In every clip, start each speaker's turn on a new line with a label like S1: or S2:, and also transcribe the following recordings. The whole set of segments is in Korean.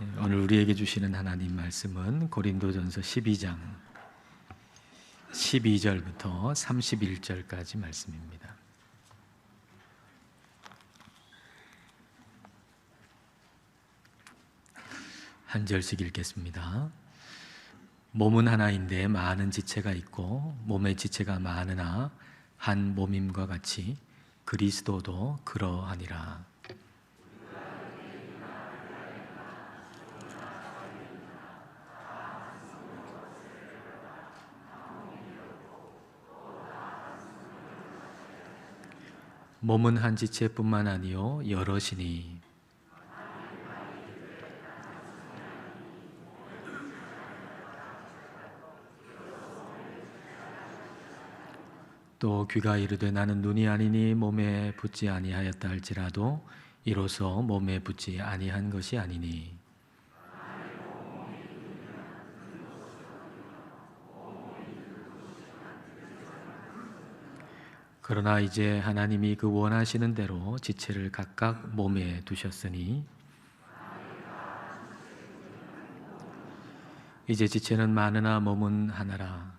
S1: 오늘 우리에게 주시는 하나님 말씀은 고린도전서 12장 12절부터 31절까지 말씀입니다. 한 절씩 읽겠습니다. 몸은 하나인데 많은 지체가 있고 몸의 지체가 많으나 한 몸임과 같이 그리스도도 그러하니라. 몸은 한 지체뿐만 아니요 여럿이니 또 귀가 이르되 나는 눈이 아니니 몸에 붙지 아니하였다 할지라도 이로써 몸에 붙지 아니한 것이 아니니 그러나 이제 하나님이 그 원하시는 대로 지체를 각각 몸에 두셨으니 이제 지체는 많으나 몸은 하나라.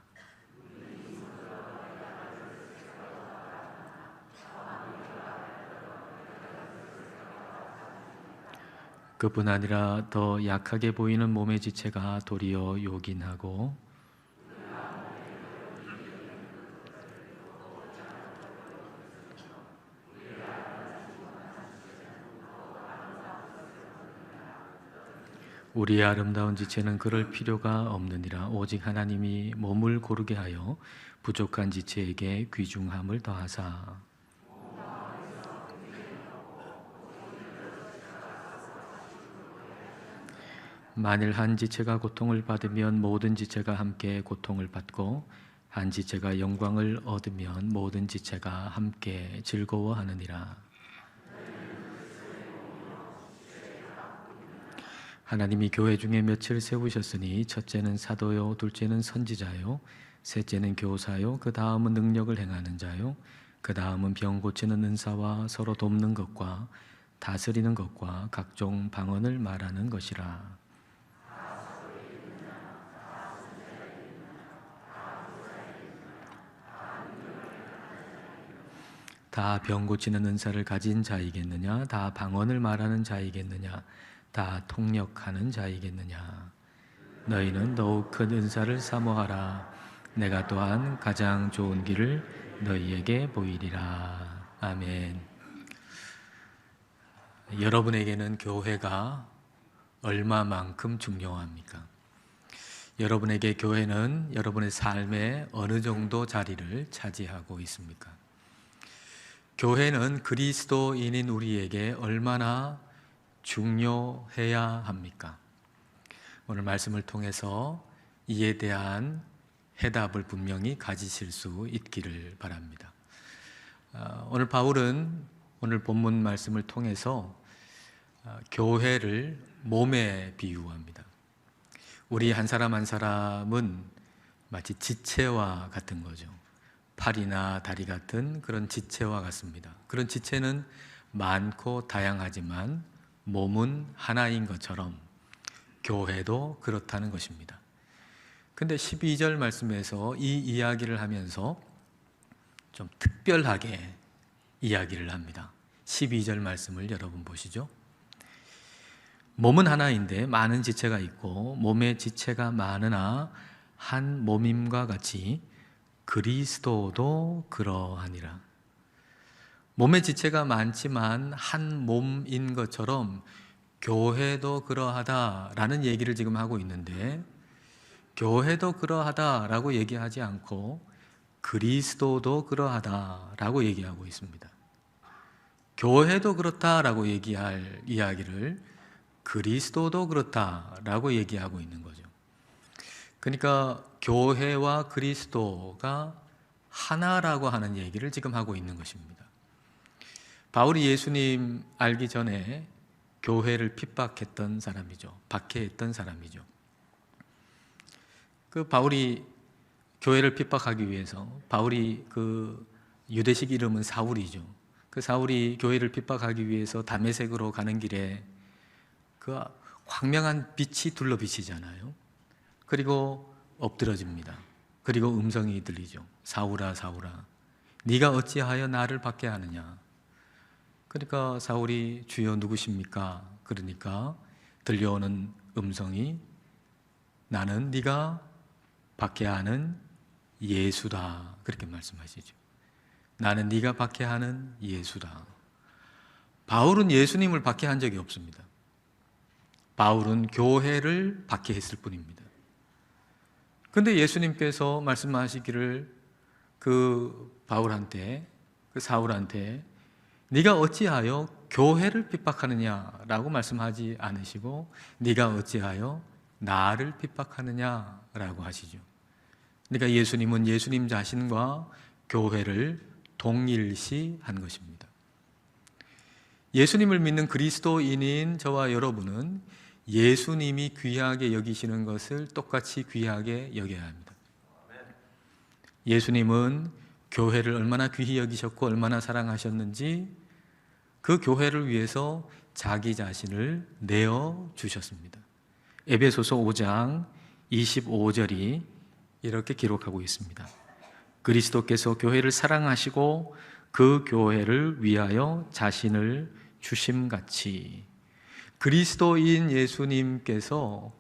S1: 그뿐 아니라 더 약하게 보이는 몸의 지체가 도리어 요긴하고 우리의 아름다운 지체는 그럴 필요가 없느니라. 오직 하나님이 몸을 고르게 하여 부족한 지체에게 귀중함을 더하사 만일 한 지체가 고통을 받으면 모든 지체가 함께 고통을 받고 한 지체가 영광을 얻으면 모든 지체가 함께 즐거워하느니라. 하나님이 교회 중에 몇을 세우셨으니 첫째는 사도요, 둘째는 선지자요, 셋째는 교사요, 그 다음은 능력을 행하는 자요, 그 다음은 병 고치는 은사와 서로 돕는 것과 다스리는 것과 각종 방언을 말하는 것이라. 다 병 고치는 은사를 가진 자이겠느냐? 다 방언을 말하는 자이겠느냐? 다 통역하는 자이겠느냐? 너희는 더욱 큰 은사를 사모하라. 내가 또한 가장 좋은 길을 너희에게 보이리라. 아멘. 여러분에게는 교회가 얼마만큼 중요합니까? 여러분에게 교회는 여러분의 삶에 어느 정도 자리를 차지하고 있습니까? 교회는 그리스도인인 우리에게 얼마나 중요해야 합니까? 오늘 말씀을 통해서 이에 대한 해답을 분명히 가지실 수 있기를 바랍니다. 오늘 바울은 오늘 본문 말씀을 통해서 교회를 몸에 비유합니다. 우리 한 사람 한 사람은 마치 지체와 같은 거죠. 팔이나 다리 같은 그런 지체와 같습니다. 그런 지체는 많고 다양하지만 몸은 하나인 것처럼 교회도 그렇다는 것입니다. 근데 12절 말씀에서 이 이야기를 하면서 좀 특별하게 이야기를 합니다. 12절 말씀을 여러분 보시죠. 몸은 하나인데 많은 지체가 있고 몸의 지체가 많으나 한 몸임과 같이 그리스도도 그러하니라. 몸의 지체가 많지만 한 몸인 것처럼 교회도 그러하다라는 얘기를 지금 하고 있는데, 교회도 그러하다라고 얘기하지 않고 그리스도도 그러하다라고 얘기하고 있습니다. 교회도 그렇다라고 얘기할 이야기를 그리스도도 그렇다라고 얘기하고 있는 거죠. 그러니까 교회와 그리스도가 하나라고 하는 얘기를 지금 하고 있는 것입니다. 바울이 예수님 알기 전에 교회를 핍박했던 사람이죠. 박해했던 사람이죠. 그 바울이 교회를 핍박하기 위해서, 바울이 그 유대식 이름은 사울이죠. 그 사울이 교회를 핍박하기 위해서 다메섹으로 가는 길에 그 광명한 빛이 둘러비치잖아요. 그리고 엎드러집니다. 그리고 음성이 들리죠. 사울아 사울아 네가 어찌하여 나를 박해 하느냐. 그러니까 사울이 주여 누구십니까? 그러니까 들려오는 음성이 나는 네가 박해하는 예수다. 그렇게 말씀하시죠. 나는 네가 박해하는 예수다. 바울은 예수님을 박해한 적이 없습니다. 바울은 교회를 박해했을 뿐입니다. 그런데 예수님께서 말씀하시기를 그 바울한테, 그 사울한테 네가 어찌하여 교회를 핍박하느냐라고 말씀하지 않으시고 네가 어찌하여 나를 핍박하느냐라고 하시죠. 그러니까 예수님은 예수님 자신과 교회를 동일시한 것입니다. 예수님을 믿는 그리스도인인 저와 여러분은 예수님이 귀하게 여기시는 것을 똑같이 귀하게 여겨야 합니다. 예수님은 교회를 얼마나 귀히 여기셨고 얼마나 사랑하셨는지 그 교회를 위해서 자기 자신을 내어주셨습니다. 에베소서 5장 25절이 이렇게 기록하고 있습니다. 그리스도께서 교회를 사랑하시고 그 교회를 위하여 자신을 주심같이. 그리스도인 예수님께서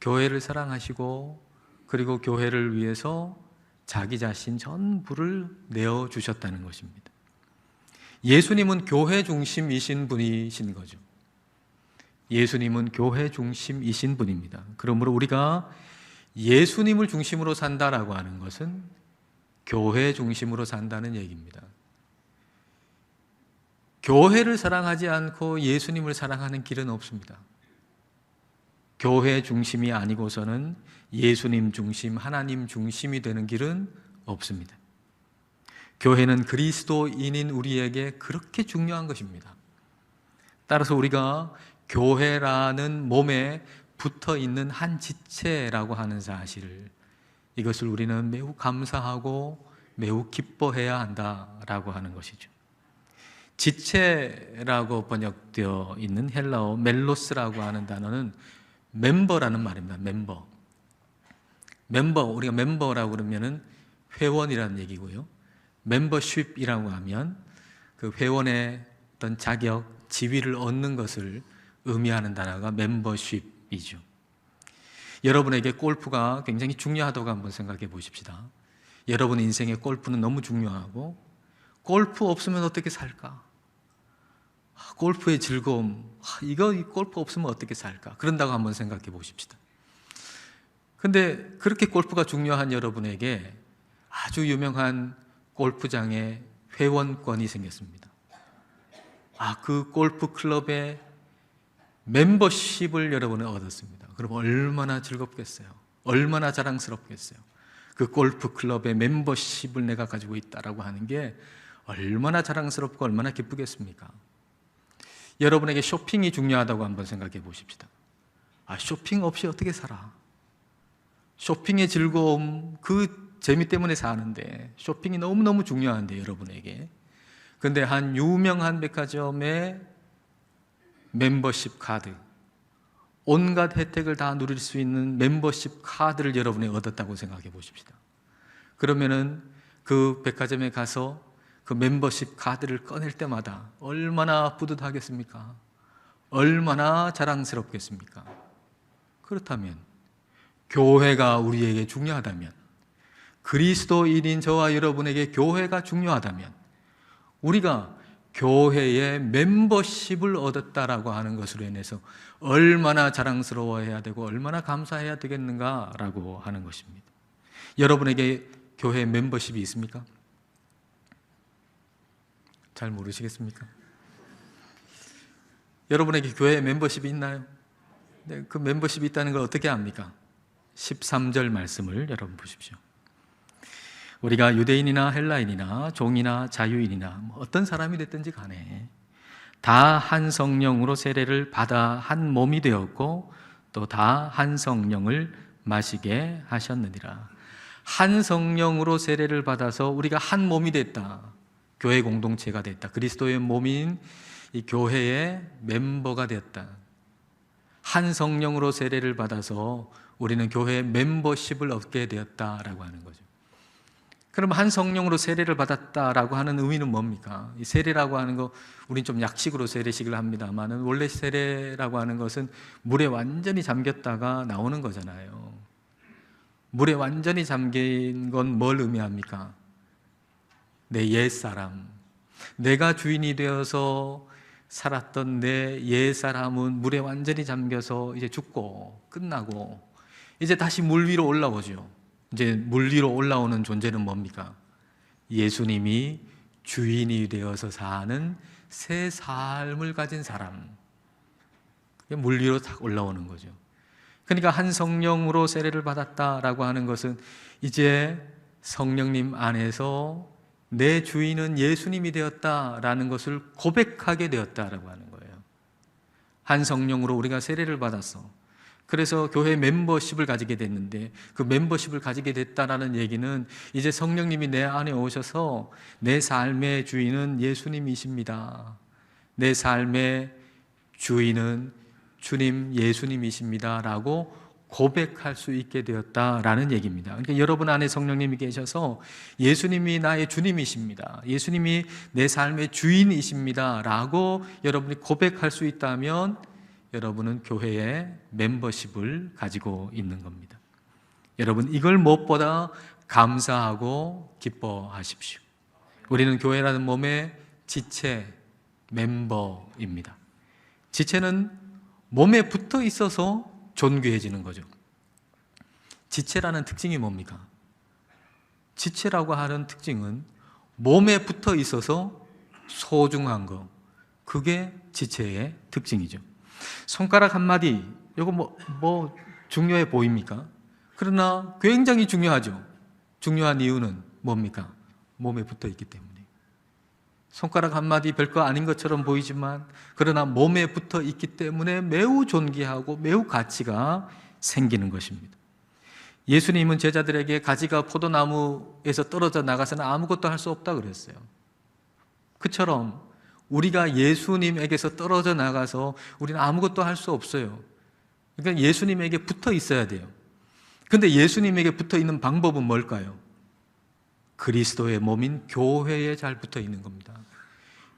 S1: 교회를 사랑하시고 그리고 교회를 위해서 자기 자신 전부를 내어주셨다는 것입니다. 예수님은 교회 중심이신 분이신 거죠. 예수님은 교회 중심이신 분입니다. 그러므로 우리가 예수님을 중심으로 산다라고 하는 것은 교회 중심으로 산다는 얘기입니다. 교회를 사랑하지 않고 예수님을 사랑하는 길은 없습니다. 교회 중심이 아니고서는 예수님 중심, 하나님 중심이 되는 길은 없습니다. 교회는 그리스도인인 우리에게 그렇게 중요한 것입니다. 따라서 우리가 교회라는 몸에 붙어 있는 한 지체라고 하는 사실을, 이것을 우리는 매우 감사하고 매우 기뻐해야 한다라고 하는 것이죠. 지체라고 번역되어 있는 헬라어 멜로스라고 하는 단어는 멤버라는 말입니다. 멤버, 우리가 멤버라고 그러면은 회원이라는 얘기고요. 멤버십이라고 하면 그 회원의 어떤 자격, 지위를 얻는 것을 의미하는 단어가 멤버십이죠. 여러분에게 골프가 굉장히 중요하다고 한번 생각해 보십시다. 여러분 인생에 골프는 너무 중요하고, 골프 없으면 어떻게 살까? 골프의 즐거움, 이거 골프 없으면 어떻게 살까? 그런다고 한번 생각해 보십시다. 근데 그렇게 골프가 중요한 여러분에게 아주 유명한 골프장에 회원권이 생겼습니다. 그 골프 클럽의 멤버십을 여러분은 얻었습니다. 그럼 얼마나 즐겁겠어요? 얼마나 자랑스럽겠어요? 그 골프 클럽의 멤버십을 내가 가지고 있다라고 하는 게 얼마나 자랑스럽고 얼마나 기쁘겠습니까? 여러분에게 쇼핑이 중요하다고 한번 생각해 보십시다. 쇼핑 없이 어떻게 살아? 쇼핑의 즐거움, 그 재미 때문에 사는데 쇼핑이 너무너무 중요한데 여러분에게. 근데 한 유명한 백화점의 멤버십 카드, 온갖 혜택을 다 누릴 수 있는 멤버십 카드를 여러분이 얻었다고 생각해 보십시다. 그러면은 그 백화점에 가서 그 멤버십 카드를 꺼낼 때마다 얼마나 뿌듯하겠습니까? 얼마나 자랑스럽겠습니까? 그렇다면 교회가 우리에게 중요하다면, 그리스도인인 저와 여러분에게 교회가 중요하다면, 우리가 교회의 멤버십을 얻었다라고 하는 것으로 인해서 얼마나 자랑스러워해야 되고 얼마나 감사해야 되겠는가라고 하는 것입니다. 여러분에게 교회 멤버십이 있습니까? 잘 모르시겠습니까? 여러분에게 교회 멤버십이 있나요? 네, 그 멤버십이 있다는 걸 어떻게 압니까? 13절 말씀을 여러분 보십시오. 우리가 유대인이나 헬라인이나 종이나 자유인이나 어떤 사람이 됐든지 간에 다 한 성령으로 세례를 받아 한 몸이 되었고 또 다 한 성령을 마시게 하셨느니라. 한 성령으로 세례를 받아서 우리가 한 몸이 됐다. 교회 공동체가 됐다. 그리스도의 몸인 이 교회의 멤버가 됐다. 한 성령으로 세례를 받아서 우리는 교회 멤버십을 얻게 되었다라고 하는 거죠. 그럼 한 성령으로 세례를 받았다라고 하는 의미는 뭡니까? 이 세례라고 하는 거, 우린 좀 약식으로 세례식을 합니다만은 원래 세례라고 하는 것은 물에 완전히 잠겼다가 나오는 거잖아요. 물에 완전히 잠긴 건 뭘 의미합니까? 내 옛사람, 내가 주인이 되어서 살았던 내 옛사람은 물에 완전히 잠겨서 이제 죽고 끝나고 이제 다시 물 위로 올라오죠. 이제 물 위로 올라오는 존재는 뭡니까? 예수님이 주인이 되어서 사는 새 삶을 가진 사람, 물 위로 탁 올라오는 거죠. 그러니까 한 성령으로 세례를 받았다라고 하는 것은 이제 성령님 안에서 내 주인은 예수님이 되었다라는 것을 고백하게 되었다라고 하는 거예요. 한 성령으로 우리가 세례를 받았어. 그래서 교회 멤버십을 가지게 됐는데, 그 멤버십을 가지게 됐다라는 얘기는 이제 성령님이 내 안에 오셔서 내 삶의 주인은 예수님이십니다, 내 삶의 주인은 주님 예수님이십니다 라고 고백할 수 있게 되었다라는 얘기입니다. 그러니까 여러분 안에 성령님이 계셔서 예수님이 나의 주님이십니다, 예수님이 내 삶의 주인이십니다 라고 여러분이 고백할 수 있다면 여러분은 교회의 멤버십을 가지고 있는 겁니다. 여러분, 이걸 무엇보다 감사하고 기뻐하십시오. 우리는 교회라는 몸의 지체, 멤버입니다. 지체는 몸에 붙어 있어서 존귀해지는 거죠. 지체라는 특징이 뭡니까? 지체라고 하는 특징은 몸에 붙어 있어서 소중한 거, 그게 지체의 특징이죠. 손가락 한마디, 이거 뭐 중요해 보입니까? 그러나 굉장히 중요하죠. 중요한 이유는 뭡니까? 몸에 붙어 있기 때문에. 손가락 한마디 별거 아닌 것처럼 보이지만 그러나 몸에 붙어 있기 때문에 매우 존귀하고 매우 가치가 생기는 것입니다. 예수님은 제자들에게 가지가 포도나무에서 떨어져 나가서는 아무것도 할 수 없다 그랬어요. 그처럼 우리가 예수님에게서 떨어져 나가서 우리는 아무것도 할 수 없어요. 그러니까 예수님에게 붙어 있어야 돼요. 근데 예수님에게 붙어 있는 방법은 뭘까요? 그리스도의 몸인 교회에 잘 붙어 있는 겁니다.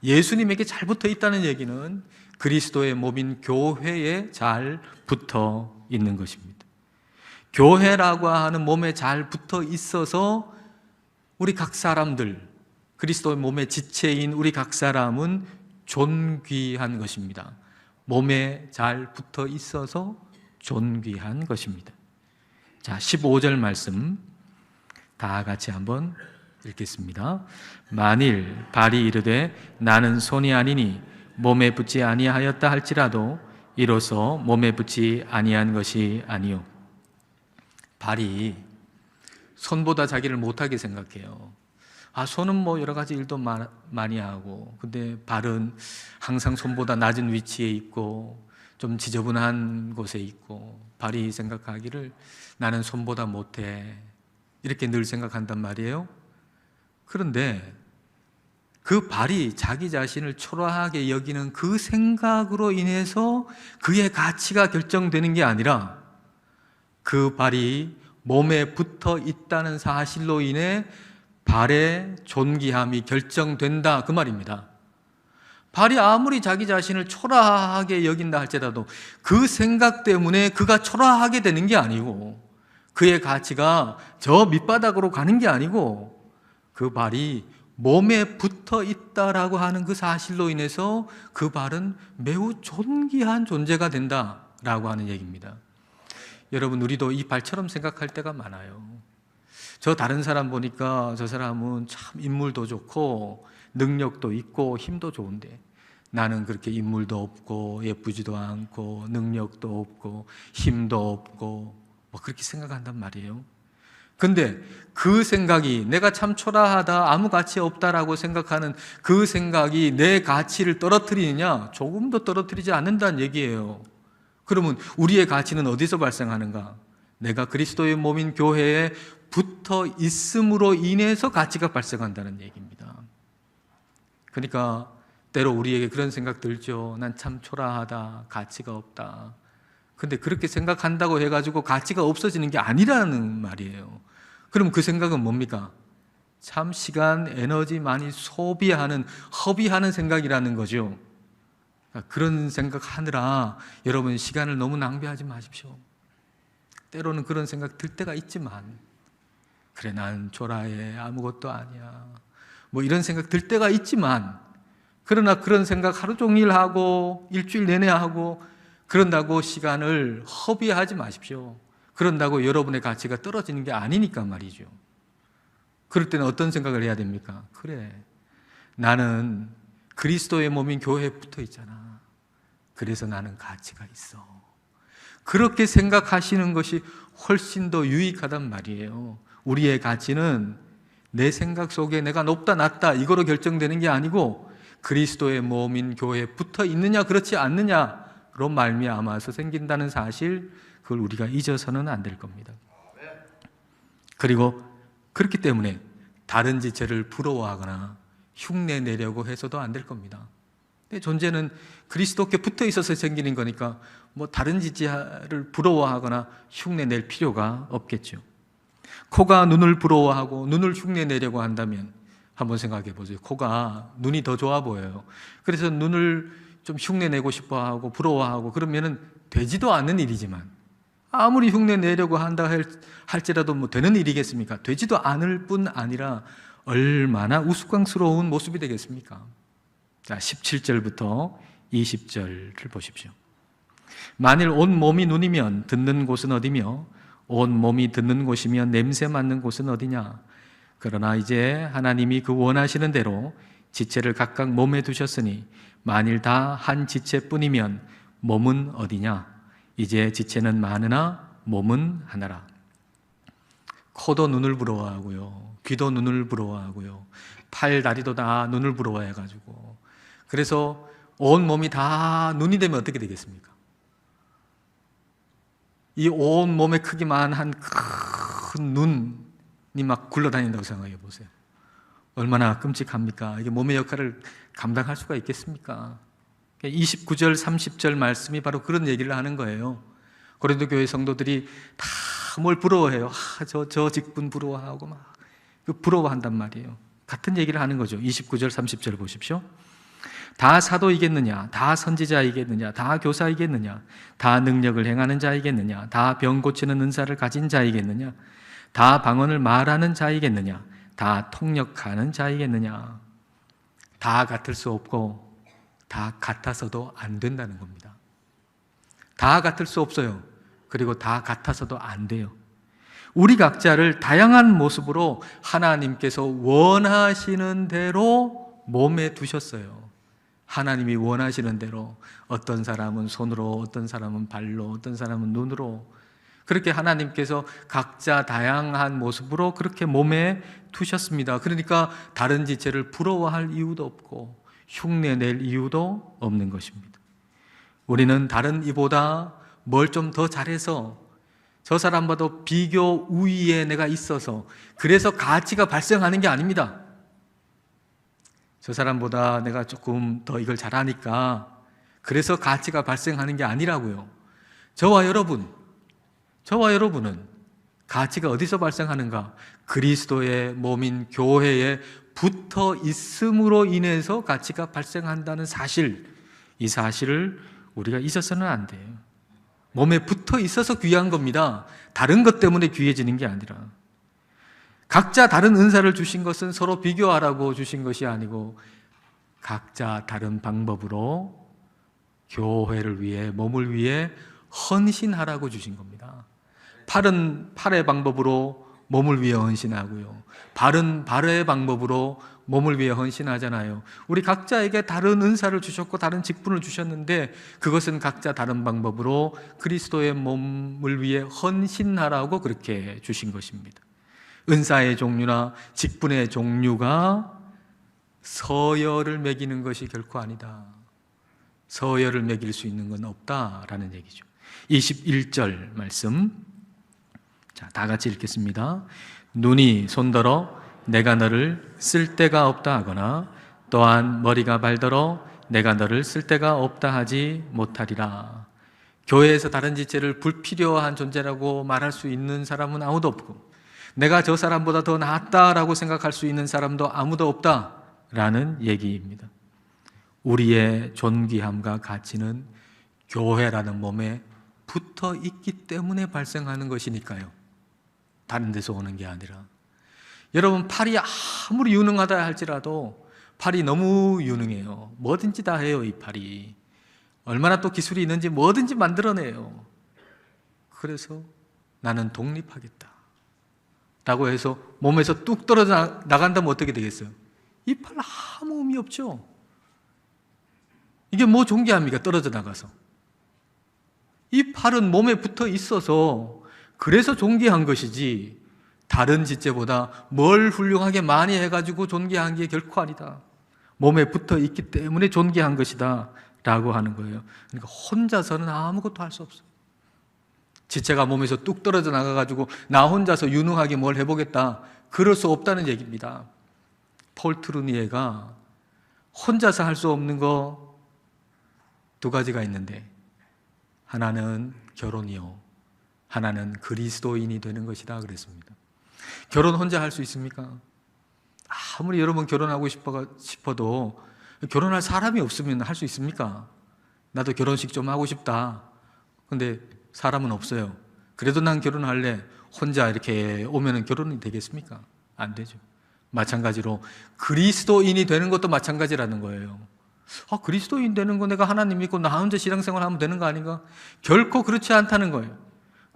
S1: 예수님에게 잘 붙어 있다는 얘기는 그리스도의 몸인 교회에 잘 붙어 있는 것입니다. 교회라고 하는 몸에 잘 붙어 있어서 우리 각 사람들, 그리스도의 몸의 지체인 우리 각 사람은 존귀한 것입니다. 몸에 잘 붙어 있어서 존귀한 것입니다. 자, 15절 말씀 다 같이 한번 읽겠습니다. 만일 발이 이르되 나는 손이 아니니 몸에 붙지 아니하였다 할지라도 이로써 몸에 붙지 아니한 것이 아니요. 발이 손보다 자기를 못하게 생각해요. 손은 뭐 여러 가지 일도 많이 하고, 근데 발은 항상 손보다 낮은 위치에 있고 좀 지저분한 곳에 있고, 발이 생각하기를 나는 손보다 못해, 이렇게 늘 생각한단 말이에요. 그런데 그 발이 자기 자신을 초라하게 여기는 그 생각으로 인해서 그의 가치가 결정되는 게 아니라 그 발이 몸에 붙어 있다는 사실로 인해 발의 존귀함이 결정된다, 그 말입니다. 발이 아무리 자기 자신을 초라하게 여긴다 할지라도 그 생각 때문에 그가 초라하게 되는 게 아니고, 그의 가치가 저 밑바닥으로 가는 게 아니고, 그 발이 몸에 붙어 있다라고 하는 그 사실로 인해서 그 발은 매우 존귀한 존재가 된다라고 하는 얘기입니다. 여러분, 우리도 이 발처럼 생각할 때가 많아요. 저 다른 사람 보니까 저 사람은 참 인물도 좋고 능력도 있고 힘도 좋은데 나는 그렇게 인물도 없고 예쁘지도 않고 능력도 없고 힘도 없고 뭐 그렇게 생각한단 말이에요. 근데 그 생각이, 내가 참 초라하다, 아무 가치 없다라고 생각하는 그 생각이 내 가치를 떨어뜨리느냐? 조금도 떨어뜨리지 않는다는 얘기예요. 그러면 우리의 가치는 어디서 발생하는가? 내가 그리스도의 몸인 교회에 붙어 있음으로 인해서 가치가 발생한다는 얘기입니다. 그러니까 때로 우리에게 그런 생각 들죠. 난 참 초라하다, 가치가 없다. 근데 그렇게 생각한다고 해가지고 가치가 없어지는 게 아니라는 말이에요. 그럼 그 생각은 뭡니까? 참 시간, 에너지 많이 소비하는, 허비하는 생각이라는 거죠. 그런 생각하느라 여러분 시간을 너무 낭비하지 마십시오. 때로는 그런 생각 들 때가 있지만, 그래 난 초라해, 아무것도 아니야, 뭐 이런 생각 들 때가 있지만, 그러나 그런 생각 하루 종일 하고 일주일 내내 하고 그런다고 시간을 허비하지 마십시오. 그런다고 여러분의 가치가 떨어지는 게 아니니까 말이죠. 그럴 때는 어떤 생각을 해야 됩니까? 그래, 나는 그리스도의 몸인 교회에 붙어 있잖아. 그래서 나는 가치가 있어. 그렇게 생각하시는 것이 훨씬 더 유익하단 말이에요. 우리의 가치는 내 생각 속에 내가 높다 낮다 이거로 결정되는 게 아니고 그리스도의 몸인 교회에 붙어 있느냐 그렇지 않느냐로 말미암아서 생긴다는 사실, 그걸 우리가 잊어서는 안 될 겁니다. 그리고 그렇기 때문에 다른 지체를 부러워하거나 흉내 내려고 해서도 안 될 겁니다. 존재는 그리스도께 붙어 있어서 생기는 거니까 뭐 다른 지체를 부러워하거나 흉내 낼 필요가 없겠죠. 코가 눈을 부러워하고 눈을 흉내 내려고 한다면 한번 생각해 보세요. 코가 눈이 더 좋아 보여요. 그래서 눈을 좀 흉내 내고 싶어 하고 부러워하고 그러면은 되지도 않는 일이지만, 아무리 흉내 내려고 한다 할지라도 뭐 되는 일이겠습니까? 되지도 않을 뿐 아니라 얼마나 우스꽝스러운 모습이 되겠습니까? 자, 17절부터 20절을 보십시오. 만일 온 몸이 눈이면 듣는 곳은 어디며 온 몸이 듣는 곳이면 냄새 맡는 곳은 어디냐? 그러나 이제 하나님이 그 원하시는 대로 지체를 각각 몸에 두셨으니 만일 다 한 지체뿐이면 몸은 어디냐? 이제 지체는 많으나 몸은 하나라. 코도 눈을 부러워하고요, 귀도 눈을 부러워하고요, 팔, 다리도 다 눈을 부러워해가지고, 그래서 온 몸이 다 눈이 되면 어떻게 되겠습니까? 이 온 몸의 크기만 한 큰 눈이 막 굴러다닌다고 생각해 보세요. 얼마나 끔찍합니까? 이게 몸의 역할을 감당할 수가 있겠습니까? 29절, 30절 말씀이 바로 그런 얘기를 하는 거예요. 고린도 교회 성도들이 다 뭘 부러워해요. 저 직분 부러워하고 막 부러워한단 말이에요. 같은 얘기를 하는 거죠. 29절, 30절 보십시오. 다 사도이겠느냐? 다 선지자이겠느냐? 다 교사이겠느냐? 다 능력을 행하는 자이겠느냐? 다 병 고치는 은사를 가진 자이겠느냐? 다 방언을 말하는 자이겠느냐? 다 통역하는 자이겠느냐? 다 같을 수 없고 다 같아서도 안 된다는 겁니다. 다 같을 수 없어요. 그리고 다 같아서도 안 돼요. 우리 각자를 다양한 모습으로 하나님께서 원하시는 대로 몸에 두셨어요. 하나님이 원하시는 대로, 어떤 사람은 손으로, 어떤 사람은 발로, 어떤 사람은 눈으로, 그렇게 하나님께서 각자 다양한 모습으로 그렇게 몸에 두셨습니다. 그러니까 다른 지체를 부러워할 이유도 없고 흉내낼 이유도 없는 것입니다. 우리는 다른 이보다 뭘 좀 더 잘해서, 저 사람과도 비교 우위에 내가 있어서 그래서 가치가 발생하는 게 아닙니다. 저 사람보다 내가 조금 더 이걸 잘하니까 그래서 가치가 발생하는 게 아니라고요. 저와 여러분은 가치가 어디서 발생하는가? 그리스도의 몸인 교회에 붙어 있음으로 인해서 가치가 발생한다는 사실, 이 사실을 우리가 잊어서는 안 돼요. 몸에 붙어 있어서 귀한 겁니다. 다른 것 때문에 귀해지는 게 아니라. 각자 다른 은사를 주신 것은 서로 비교하라고 주신 것이 아니고 각자 다른 방법으로 교회를 위해, 몸을 위해 헌신하라고 주신 겁니다. 팔은 팔의 방법으로 몸을 위해 헌신하고요, 발은 발의 방법으로 몸을 위해 헌신하잖아요. 우리 각자에게 다른 은사를 주셨고 다른 직분을 주셨는데 그것은 각자 다른 방법으로 그리스도의 몸을 위해 헌신하라고 그렇게 주신 것입니다. 은사의 종류나 직분의 종류가 서열을 매기는 것이 결코 아니다. 서열을 매길 수 있는 건 없다라는 얘기죠. 21절 말씀, 자, 다 같이 읽겠습니다. 눈이 손더러 내가 너를 쓸 데가 없다 하거나 또한 머리가 발더러 내가 너를 쓸 데가 없다 하지 못하리라. 교회에서 다른 지체를 불필요한 존재라고 말할 수 있는 사람은 아무도 없고, 내가 저 사람보다 더 낫다라고 생각할 수 있는 사람도 아무도 없다라는 얘기입니다. 우리의 존귀함과 가치는 교회라는 몸에 붙어 있기 때문에 발생하는 것이니까요. 다른 데서 오는 게 아니라. 여러분, 팔이 아무리 유능하다 할지라도 팔이 너무 유능해요. 뭐든지 다 해요, 이 팔이. 얼마나 또 기술이 있는지 뭐든지 만들어내요. 그래서 나는 독립하겠다 라고 해서 몸에서 뚝 떨어져 나간다면 어떻게 되겠어요? 이 팔 아무 의미 없죠. 이게 뭐 존귀합니까? 떨어져 나가서. 이 팔은 몸에 붙어 있어서 그래서 존귀한 것이지, 다른 지체보다 뭘 훌륭하게 많이 해가지고 존귀한 게 결코 아니다. 몸에 붙어 있기 때문에 존귀한 것이다 라고 하는 거예요. 그러니까 혼자서는 아무것도 할 수 없어요. 지체가 몸에서 뚝 떨어져 나가가지고 나 혼자서 유능하게 뭘 해보겠다, 그럴 수 없다는 얘기입니다. 폴 트루니에가 혼자서 할 수 없는 거 두 가지가 있는데, 하나는 결혼이요, 하나는 그리스도인이 되는 것이다 그랬습니다. 결혼 혼자 할 수 있습니까? 아무리 여러분 결혼하고 싶어도 결혼할 사람이 없으면 할 수 있습니까? 나도 결혼식 좀 하고 싶다. 근데 사람은 없어요. 그래도 난 결혼할래. 혼자 이렇게 오면은 결혼이 되겠습니까? 안 되죠. 마찬가지로 그리스도인이 되는 것도 마찬가지라는 거예요. 그리스도인 되는 거 내가 하나님 믿고 나 혼자 신앙생활 하면 되는 거 아닌가? 결코 그렇지 않다는 거예요.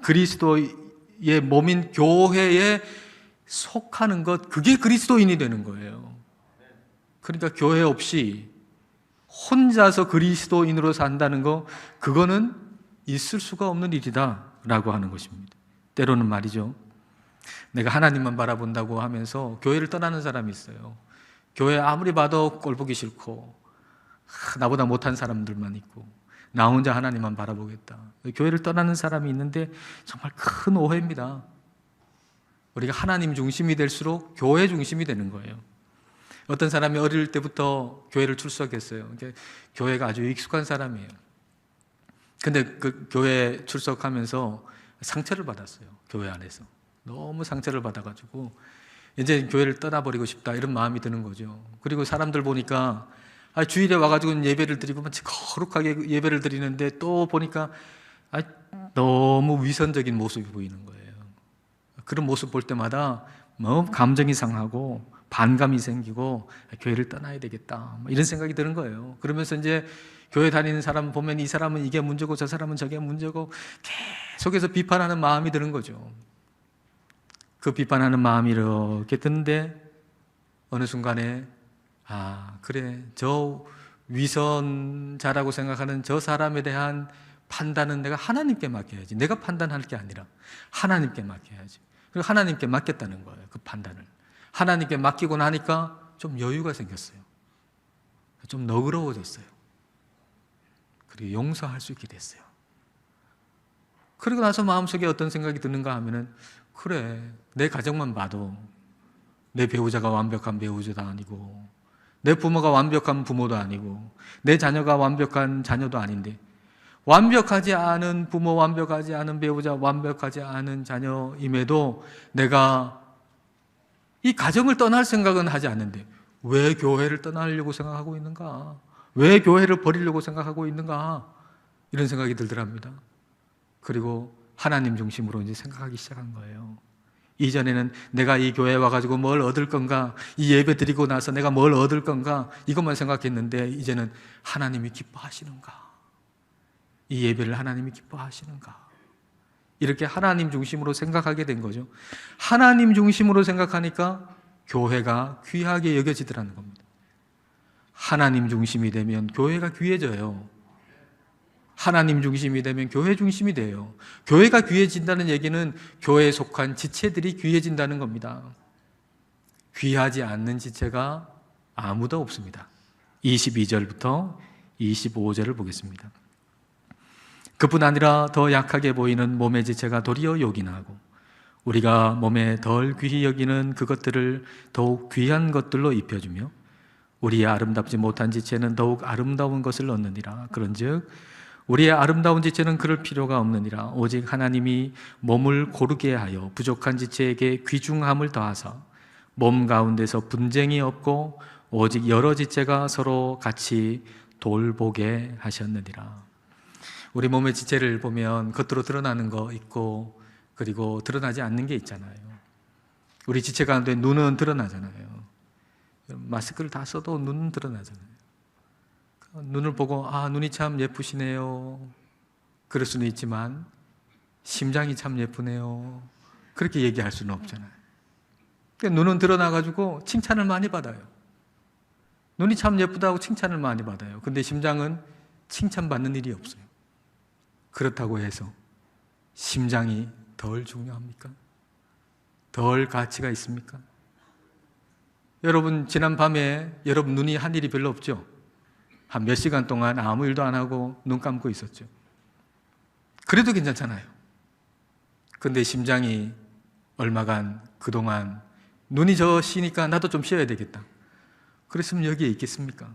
S1: 그리스도의 몸인 교회에 속하는 것, 그게 그리스도인이 되는 거예요. 그러니까 교회 없이 혼자서 그리스도인으로 산다는 거, 그거는 있을 수가 없는 일이다 라고 하는 것입니다. 때로는 말이죠, 내가 하나님만 바라본다고 하면서 교회를 떠나는 사람이 있어요. 교회 아무리 봐도 꼴 보기 싫고 나보다 못한 사람들만 있고 나 혼자 하나님만 바라보겠다, 교회를 떠나는 사람이 있는데 정말 큰 오해입니다. 우리가 하나님 중심이 될수록 교회 중심이 되는 거예요. 어떤 사람이 어릴 때부터 교회를 출석했어요. 교회가 아주 익숙한 사람이에요. 근데 그 교회 출석하면서 상처를 받았어요. 교회 안에서 너무 상처를 받아가지고 이제 교회를 떠나버리고 싶다, 이런 마음이 드는 거죠. 그리고 사람들 보니까 주일에 와가지고 예배를 드리고 거룩하게 예배를 드리는데 또 보니까 너무 위선적인 모습이 보이는 거예요. 그런 모습 볼 때마다 너무 감정이 상하고 반감이 생기고 교회를 떠나야 되겠다, 이런 생각이 드는 거예요. 그러면서 이제 교회 다니는 사람 보면 이 사람은 이게 문제고 저 사람은 저게 문제고 계속해서 비판하는 마음이 드는 거죠. 그 비판하는 마음이 이렇게 드는데 어느 순간에 그래, 저 위선자라고 생각하는 저 사람에 대한 판단은 내가 하나님께 맡겨야지. 내가 판단할 게 아니라 하나님께 맡겨야지. 그리고 하나님께 맡겼다는 거예요. 그 판단을 하나님께 맡기고 나니까 좀 여유가 생겼어요. 좀 너그러워졌어요. 그리고 용서할 수 있게 됐어요. 그리고 나서 마음속에 어떤 생각이 드는가 하면은, 그래, 내 가정만 봐도 내 배우자가 완벽한 배우자도 아니고 내 부모가 완벽한 부모도 아니고 내 자녀가 완벽한 자녀도 아닌데, 완벽하지 않은 부모, 완벽하지 않은 배우자, 완벽하지 않은 자녀임에도 내가 이 가정을 떠날 생각은 하지 않는데 왜 교회를 떠나려고 생각하고 있는가? 왜 교회를 버리려고 생각하고 있는가? 이런 생각이 들더랍니다. 그리고 하나님 중심으로 이제 생각하기 시작한 거예요. 이전에는 내가 이 교회에 와가지고 뭘 얻을 건가, 이 예배 드리고 나서 내가 뭘 얻을 건가, 이것만 생각했는데 이제는 하나님이 기뻐하시는가, 이 예배를 하나님이 기뻐하시는가, 이렇게 하나님 중심으로 생각하게 된 거죠. 하나님 중심으로 생각하니까 교회가 귀하게 여겨지더라는 겁니다. 하나님 중심이 되면 교회가 귀해져요. 하나님 중심이 되면 교회 중심이 돼요. 교회가 귀해진다는 얘기는 교회에 속한 지체들이 귀해진다는 겁니다. 귀하지 않는 지체가 아무도 없습니다. 22절부터 25절을 보겠습니다. 그뿐 아니라 더 약하게 보이는 몸의 지체가 도리어 요긴하고 우리가 몸에 덜 귀히 여기는 그것들을 더욱 귀한 것들로 입혀주며 우리의 아름답지 못한 지체는 더욱 아름다운 것을 얻느니라. 그런즉 우리의 아름다운 지체는 그럴 필요가 없느니라. 오직 하나님이 몸을 고르게 하여 부족한 지체에게 귀중함을 더하사 몸 가운데서 분쟁이 없고 오직 여러 지체가 서로 같이 돌보게 하셨느니라. 우리 몸의 지체를 보면 겉으로 드러나는 거 있고 그리고 드러나지 않는 게 있잖아요. 우리 지체 가운데 눈은 드러나잖아요. 마스크를 다 써도 눈은 드러나잖아요. 눈을 보고 눈이 참 예쁘시네요 그럴 수는 있지만 심장이 참 예쁘네요 그렇게 얘기할 수는 없잖아요. 눈은 드러나가지고 칭찬을 많이 받아요. 눈이 참 예쁘다고 칭찬을 많이 받아요. 근데 심장은 칭찬받는 일이 없어요. 그렇다고 해서 심장이 덜 중요합니까? 덜 가치가 있습니까? 여러분 지난 밤에 여러분 눈이 한 일이 별로 없죠? 한 몇 시간 동안 아무 일도 안 하고 눈 감고 있었죠. 그래도 괜찮잖아요. 근데 심장이 얼마간 그동안 눈이 저 쉬니까 나도 좀 쉬어야 되겠다 그랬으면 여기에 있겠습니까?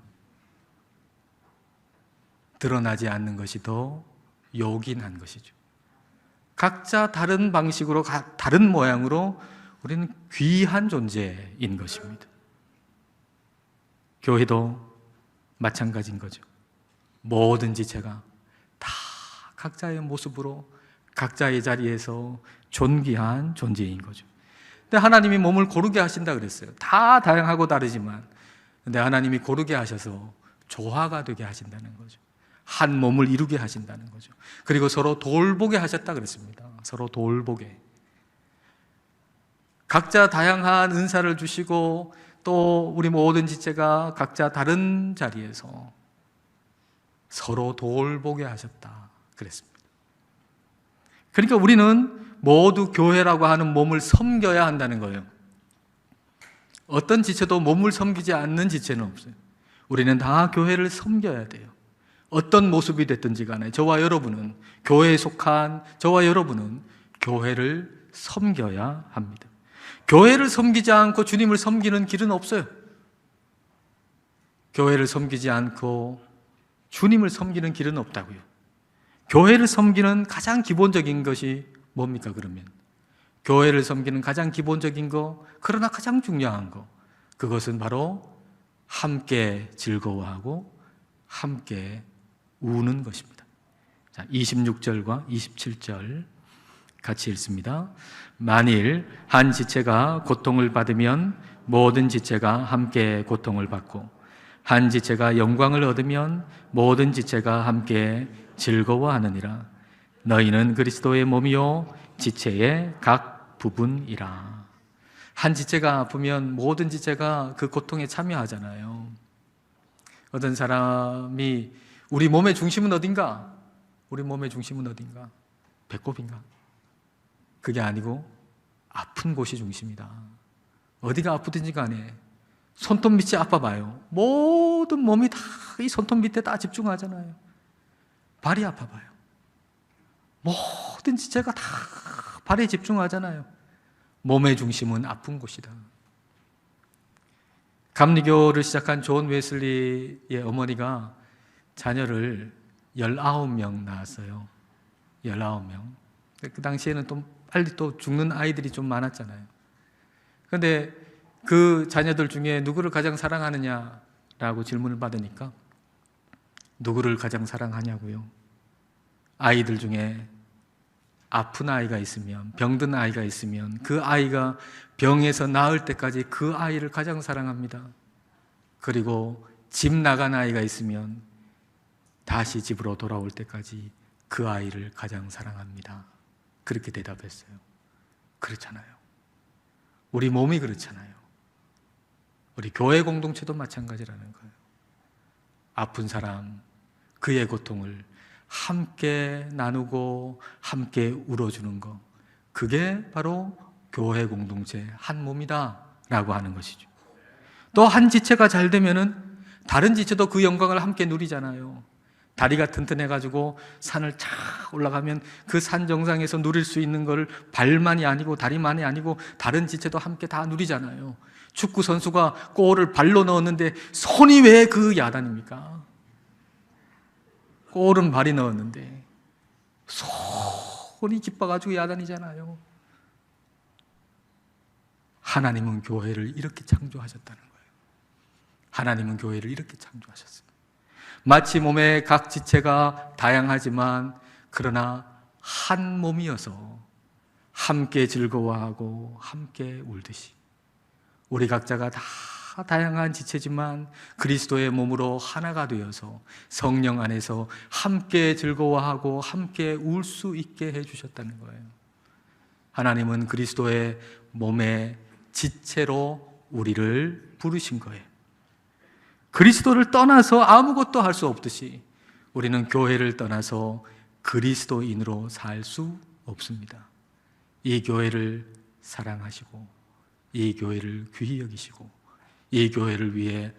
S1: 드러나지 않는 것이 더 요긴한 것이죠. 각자 다른 방식으로 다른 모양으로 우리는 귀한 존재인 것입니다. 교회도 마찬가지인 거죠. 모든 지체가 다 각자의 모습으로 각자의 자리에서 존귀한 존재인 거죠. 근데 하나님이 몸을 고르게 하신다 그랬어요. 다 다양하고 다르지만 근데 하나님이 고르게 하셔서 조화가 되게 하신다는 거죠. 한 몸을 이루게 하신다는 거죠. 그리고 서로 돌보게 하셨다 그랬습니다. 서로 돌보게. 각자 다양한 은사를 주시고 또 우리 모든 지체가 각자 다른 자리에서 서로 돌보게 하셨다 그랬습니다. 그러니까 우리는 모두 교회라고 하는 몸을 섬겨야 한다는 거예요. 어떤 지체도 몸을 섬기지 않는 지체는 없어요. 우리는 다 교회를 섬겨야 돼요. 어떤 모습이 됐든지 간에 저와 여러분은 교회에 속한 저와 여러분은 교회를 섬겨야 합니다. 교회를 섬기지 않고 주님을 섬기는 길은 없어요. 교회를 섬기지 않고 주님을 섬기는 길은 없다고요. 교회를 섬기는 가장 기본적인 것이 뭡니까 그러면? 교회를 섬기는 가장 기본적인 거, 그러나 가장 중요한 거, 그것은 바로 함께 즐거워하고 함께 우는 것입니다. 자, 26절과 27절 같이 읽습니다. 만일 한 지체가 고통을 받으면 모든 지체가 함께 고통을 받고 한 지체가 영광을 얻으면 모든 지체가 함께 즐거워하느니라. 너희는 그리스도의 몸이요 지체의 각 부분이라. 한 지체가 아프면 모든 지체가 그 고통에 참여하잖아요. 어떤 사람이 우리 몸의 중심은 어딘가? 우리 몸의 중심은 어딘가? 배꼽인가? 그게 아니고 아픈 곳이 중심이다. 어디가 아프든지 간에 손톱 밑이 아파봐요. 모든 몸이 다 이 손톱 밑에 다 집중하잖아요. 발이 아파봐요. 모든 지체가 다 발에 집중하잖아요. 몸의 중심은 아픈 곳이다. 감리교를 시작한 존 웨슬리의 어머니가 자녀를 19명 낳았어요. 19명. 그 당시에는 또 빨리 또 죽는 아이들이 좀 많았잖아요. 그런데 그 자녀들 중에 누구를 가장 사랑하느냐라고 질문을 받으니까 누구를 가장 사랑하냐고요? 아이들 중에 아픈 아이가 있으면, 병든 아이가 있으면 그 아이가 병에서 나을 때까지 그 아이를 가장 사랑합니다. 그리고 집 나간 아이가 있으면 다시 집으로 돌아올 때까지 그 아이를 가장 사랑합니다. 그렇게 대답했어요. 그렇잖아요. 우리 몸이 그렇잖아요. 우리 교회 공동체도 마찬가지라는 거예요. 아픈 사람, 그의 고통을 함께 나누고 함께 울어주는 것, 그게 바로 교회 공동체 한 몸이다 라고 하는 것이죠. 또 한 지체가 잘 되면은 다른 지체도 그 영광을 함께 누리잖아요. 다리가 튼튼해가지고 산을 쫙 올라가면 그 산 정상에서 누릴 수 있는 걸 발만이 아니고 다리만이 아니고 다른 지체도 함께 다 누리잖아요. 축구 선수가 골을 발로 넣었는데 손이 왜 그 야단입니까? 꼴은 발이 넣었는데 손이 기뻐가지고 야단이잖아요. 하나님은 교회를 이렇게 창조하셨다는 거예요. 하나님은 교회를 이렇게 창조하셨어요. 마치 몸의 각 지체가 다양하지만 그러나 한 몸이어서 함께 즐거워하고 함께 울듯이 우리 각자가 다 다양한 지체지만 그리스도의 몸으로 하나가 되어서 성령 안에서 함께 즐거워하고 함께 울 수 있게 해주셨다는 거예요. 하나님은 그리스도의 몸의 지체로 우리를 부르신 거예요. 그리스도를 떠나서 아무것도 할 수 없듯이 우리는 교회를 떠나서 그리스도인으로 살 수 없습니다. 이 교회를 사랑하시고 이 교회를 귀히 여기시고 이 교회를 위해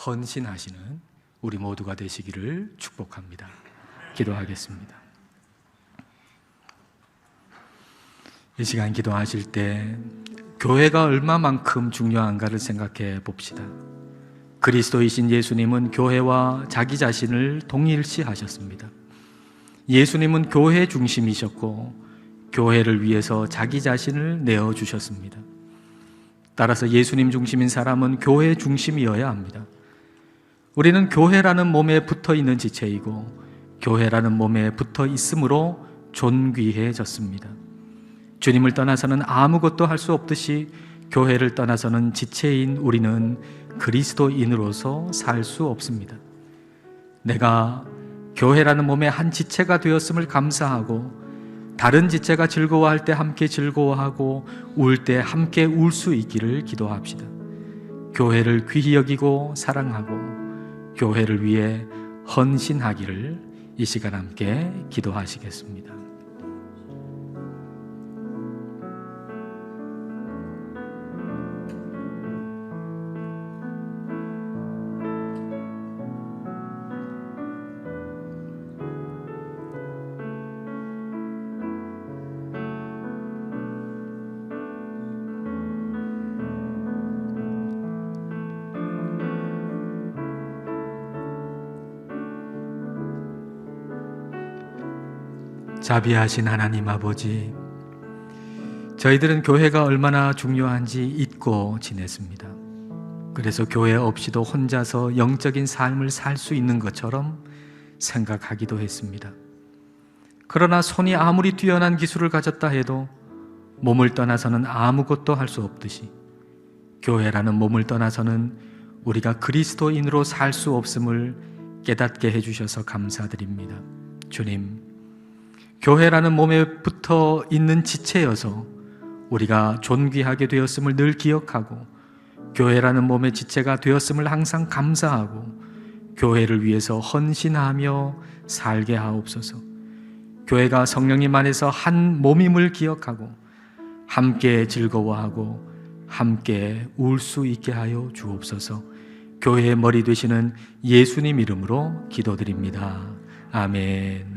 S1: 헌신하시는 우리 모두가 되시기를 축복합니다. 기도하겠습니다. 이 시간 기도하실 때 교회가 얼마만큼 중요한가를 생각해 봅시다. 그리스도이신 예수님은 교회와 자기 자신을 동일시하셨습니다. 예수님은 교회 중심이셨고 교회를 위해서 자기 자신을 내어주셨습니다. 따라서 예수님 중심인 사람은 교회 중심이어야 합니다. 우리는 교회라는 몸에 붙어 있는 지체이고 교회라는 몸에 붙어 있으므로 존귀해졌습니다. 주님을 떠나서는 아무것도 할 수 없듯이 교회를 떠나서는 지체인 우리는 그리스도인으로서 살 수 없습니다. 내가 교회라는 몸의 한 지체가 되었음을 감사하고 다른 지체가 즐거워할 때 함께 즐거워하고 울 때 함께 울 수 있기를 기도합시다. 교회를 귀히 여기고 사랑하고 교회를 위해 헌신하기를 이 시간 함께 기도하시겠습니다. 자비하신 하나님 아버지, 저희들은 교회가 얼마나 중요한지 잊고 지냈습니다. 그래서 교회 없이도 혼자서 영적인 삶을 살 수 있는 것처럼 생각하기도 했습니다. 그러나 손이 아무리 뛰어난 기술을 가졌다 해도 몸을 떠나서는 아무것도 할 수 없듯이 교회라는 몸을 떠나서는 우리가 그리스도인으로 살 수 없음을 깨닫게 해주셔서 감사드립니다. 주님, 교회라는 몸에 붙어 있는 지체여서 우리가 존귀하게 되었음을 늘 기억하고 교회라는 몸의 지체가 되었음을 항상 감사하고 교회를 위해서 헌신하며 살게 하옵소서. 교회가 성령님 안에서 한 몸임을 기억하고 함께 즐거워하고 함께 울 수 있게 하여 주옵소서. 교회의 머리 되시는 예수님 이름으로 기도드립니다. 아멘.